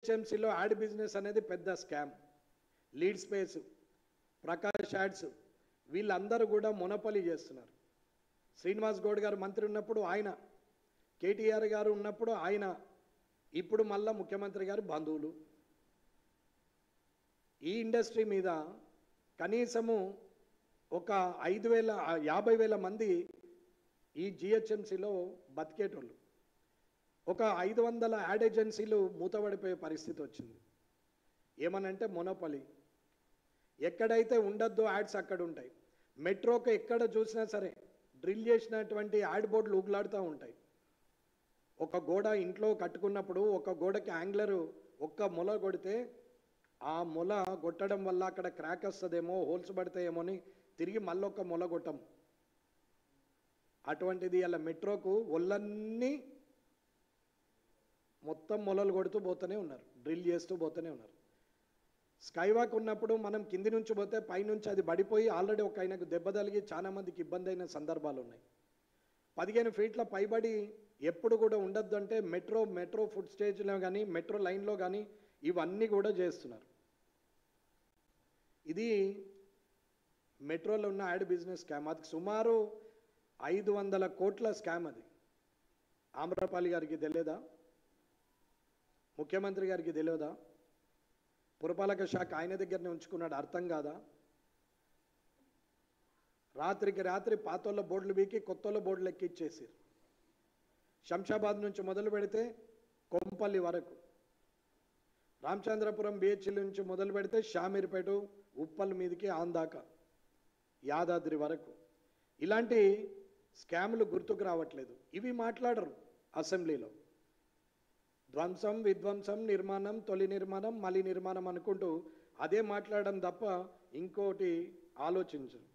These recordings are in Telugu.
జిహెచ్ఎంసీలో యాడ్ బిజినెస్ అనేది పెద్ద scam. Lead space, Prakash ads వీళ్ళందరూ కూడా మొనపలి చేస్తున్నారు. శ్రీనివాస్ గౌడ్ గారు మంత్రి ఉన్నప్పుడు ఆయన, కేటీఆర్ గారు ఉన్నప్పుడు ఆయన, ఇప్పుడు మళ్ళా ముఖ్యమంత్రి గారు బంధువులు. ఈ ఇండస్ట్రీ మీద కనీసము ఒక 50,000 మంది ఈ జిహెచ్ఎంసీలో బతికేటోళ్ళు. ఒక 500 యాడ్ ఏజెన్సీలు మూతపడిపోయే పరిస్థితి వచ్చింది. ఏమనంటే మొనోపలి. ఎక్కడైతే ఉండద్దో యాడ్స్ అక్కడ ఉంటాయి. మెట్రోకి ఎక్కడ చూసినా సరే డ్రిల్ చేసినటువంటి యాడ్ బోర్డులు ఊగులాడుతూ ఉంటాయి. ఒక గోడ ఇంట్లో కట్టుకున్నప్పుడు ఒక గోడకి యాంగ్లరు ఒక్క మొల కొడితే ఆ మొల కొట్టడం వల్ల అక్కడ క్రాక్ వస్తుందేమో, హోల్స్ పడతాయేమో అని తిరిగి మళ్ళొక్క మొల కొట్టం. అటువంటిది అలా మెట్రోకు ఒళ్ళన్నీ మొత్తం మొలలు కొడుతూ పోతూనే ఉన్నారు, డ్రిల్ చేస్తూ పోతూనే ఉన్నారు. స్కైవాక్ ఉన్నప్పుడు మనం కింది నుంచి పోతే పైనుంచి అది పడిపోయి ఆల్రెడీ ఒక ఆయనకు దెబ్బ తగిలి చాలా మందికి ఇబ్బంది అయిన సందర్భాలు ఉన్నాయి. 15 ఫీట్ల పైబడి ఎప్పుడు కూడా ఉండద్దు అంటే మెట్రో ఫుడ్ స్టేజ్లో కానీ మెట్రో లైన్లో కానీ ఇవన్నీ కూడా చేస్తున్నారు. ఇది మెట్రోలో ఉన్న యాడ్ బిజినెస్ స్కామ్. అది సుమారు 500 కోట్ల స్కామ్. అది ఆమ్రపాలి గారికి తెలియదా? ముఖ్యమంత్రి గారికి తెలియదా? పురపాలక శాఖ ఆయన దగ్గరనే ఉంచుకున్నాడు, అర్థం కాదా? రాత్రికి రాత్రి పాతోళ్ళ బోర్డులు బీకి కొత్తోళ్ళ బోర్డులు ఎక్కిచ్చేసారు. శంషాబాద్ నుంచి మొదలు పెడితే కొంపల్లి వరకు, రామచంద్రపురం బిహెచ్ఎల్ నుంచి మొదలు పెడితే షామీర్పేట, ఉప్పల్ మీదకి ఆందాక, యాదాద్రి వరకు ఇలాంటి స్కామ్లు గుర్తుకు రావట్లేదు. ఇవి మాట్లాడరు అసెంబ్లీలో. ధ్వంసం, విధ్వంసం, నిర్మాణం, తొలి నిర్మాణం, మలి నిర్మాణం అనుకుంటూ అదే మాట్లాడడం తప్ప ఇంకోటి ఆలోచించరు.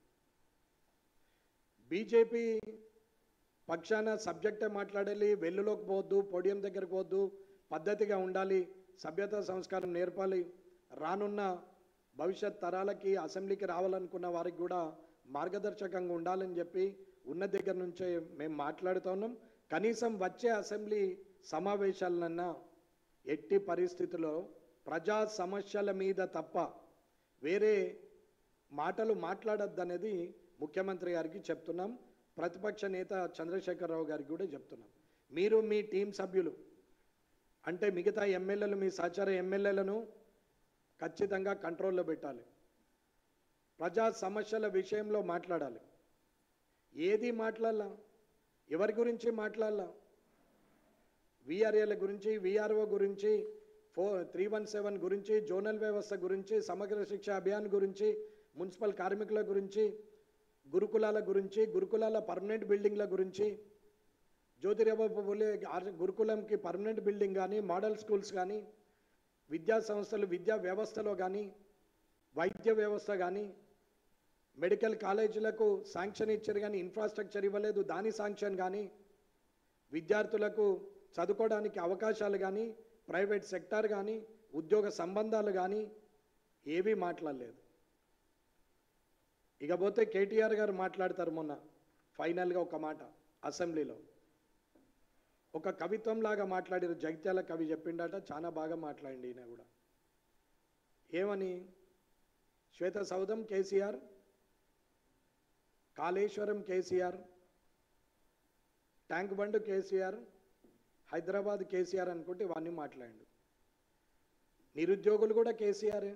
బీజేపీ పక్షాన సబ్జెక్టే మాట్లాడాలి, వెల్లులోకి పోవద్దు, పోడియం దగ్గరకు పోవద్దు, పద్ధతిగా ఉండాలి, సభ్యత సంస్కారం నేర్పాలి, రానున్న భవిష్యత్ తరాలకి అసెంబ్లీకి రావాలనుకున్న వారికి కూడా మార్గదర్శకంగా ఉండాలని చెప్పి ఉన్న దగ్గర నుంచే మేము మాట్లాడుతూ ఉన్నాం. కనీసం వచ్చే అసెంబ్లీ సమావేశాలన్నా ఎట్టి పరిస్థితుల్లో ప్రజా సమస్యల మీద తప్ప వేరే మాటలు మాట్లాడొద్దనేది ముఖ్యమంత్రి గారికి చెప్తున్నాం. ప్రతిపక్ష నేత చంద్రశేఖరరావు గారికి కూడా చెప్తున్నాం. మీరు మీ టీం సభ్యులు అంటే మిగతా ఎమ్మెల్యేలు, మీ సహచర ఎమ్మెల్యేలను ఖచ్చితంగా కంట్రోల్లో పెట్టాలి. ప్రజా సమస్యల విషయంలో మాట్లాడాలి. ఏది మాట్లాడాలా? ఎవరి గురించి మాట్లాడాలా? విఆర్ఏల గురించి, విఆర్ఓ గురించి, 317 గురించి, జోనల్ వ్యవస్థ గురించి, సమగ్ర శిక్ష అభియాన్ గురించి, మున్సిపల్ కార్మికుల గురించి, గురుకులాల గురించి, గురుకులాల పర్మనెంట్ బిల్డింగ్ల గురించి, జ్యోతిరావు పూలే గురుకులంకి పర్మనెంట్ బిల్డింగ్ కానీ, మోడల్ స్కూల్స్ కానీ, విద్యా సంస్థలు, విద్యా వ్యవస్థలో కానీ, వైద్య వ్యవస్థ కానీ, మెడికల్ కాలేజీలకు శాంక్షన్ ఇచ్చారు కానీ ఇన్ఫ్రాస్ట్రక్చర్ ఇవ్వలేదు, దాని శాంక్షన్ కానీ, విద్యార్థులకు చదువుకోవడానికి అవకాశాలు కానీ, ప్రైవేట్ సెక్టార్ కానీ, ఉద్యోగ సంబంధాలు కానీ ఏవీ మాట్లాడలేదు. ఇకపోతే కేటీఆర్ గారు మాట్లాడతారు. మొన్న ఫైనల్గా ఒక మాట అసెంబ్లీలో ఒక కవిత్వంలాగా మాట్లాడారు. జగిత్యాల కవి చెప్పిండట, చాలా బాగా మాట్లాడింది ఈయన కూడా. ఏమని? శ్వేత సౌధం కేసీఆర్, కాళేశ్వరం కేసీఆర్, ట్యాంక్ బండ్ కేసీఆర్, హైదరాబాద్ కేసీఆర్ అనుకుంటే ఇవన్నీ మాట్లాడిండు. నిరుద్యోగులు కూడా కేసీఆర్.